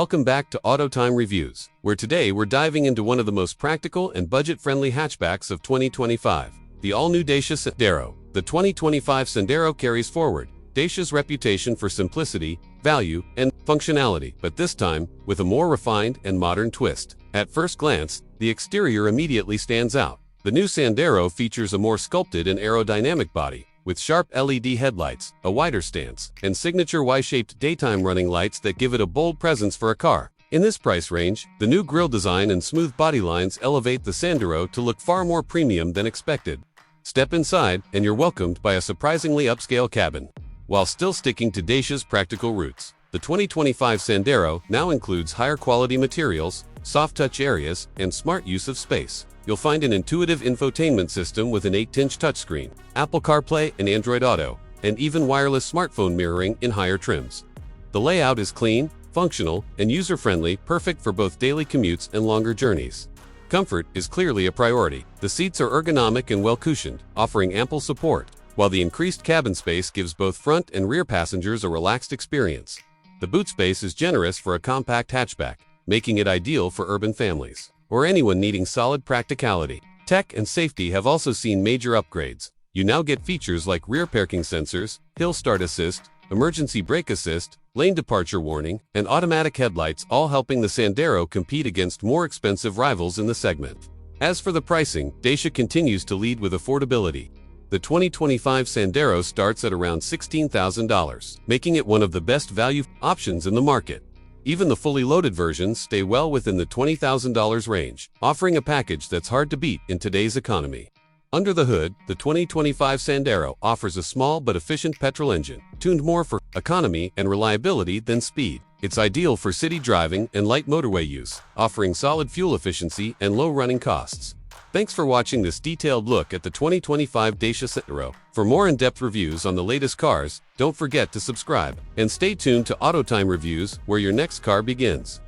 Welcome back to Autotime Reviews, where today we're diving into one of the most practical and budget-friendly hatchbacks of 2025, the all-new Dacia Sandero. The 2025 Sandero carries forward Dacia's reputation for simplicity, value, and functionality, but this time with a more refined and modern twist. At first glance, the exterior immediately stands out. The new Sandero features a more sculpted and aerodynamic body, with sharp LED headlights, a wider stance, and signature Y-shaped daytime running lights that give it a bold presence for a car. In this price range, the new grille design and smooth body lines elevate the Sandero to look far more premium than expected. Step inside, and you're welcomed by a surprisingly upscale cabin. While still sticking to Dacia's practical roots, the 2025 Sandero now includes higher quality materials, soft-touch areas, and smart use of space. You'll find an intuitive infotainment system with an 8-inch touchscreen, Apple CarPlay and Android Auto, and even wireless smartphone mirroring in higher trims. The layout is clean, functional, and user-friendly, perfect for both daily commutes and longer journeys. Comfort is clearly a priority. The seats are ergonomic and well-cushioned, offering ample support, while the increased cabin space gives both front and rear passengers a relaxed experience. The boot space is generous for a compact hatchback, making it ideal for urban families or anyone needing solid practicality. Tech and safety have also seen major upgrades. You now get features like rear parking sensors, hill start assist, emergency brake assist, lane departure warning, and automatic headlights, all helping the Sandero compete against more expensive rivals in the segment. As for the pricing, Dacia continues to lead with affordability. The 2025 Sandero starts at around $16,000, making it one of the best value options in the market. Even the fully loaded versions stay well within the $20,000 range, offering a package that's hard to beat in today's economy. Under the hood, the 2025 Sandero offers a small but efficient petrol engine, tuned more for economy and reliability than speed. It's ideal for city driving and light motorway use, offering solid fuel efficiency and low running costs. Thanks for watching this detailed look at the 2025 Dacia Sandero. For more in-depth reviews on the latest cars, don't forget to subscribe and stay tuned to Autotime Reviews, where your next car begins.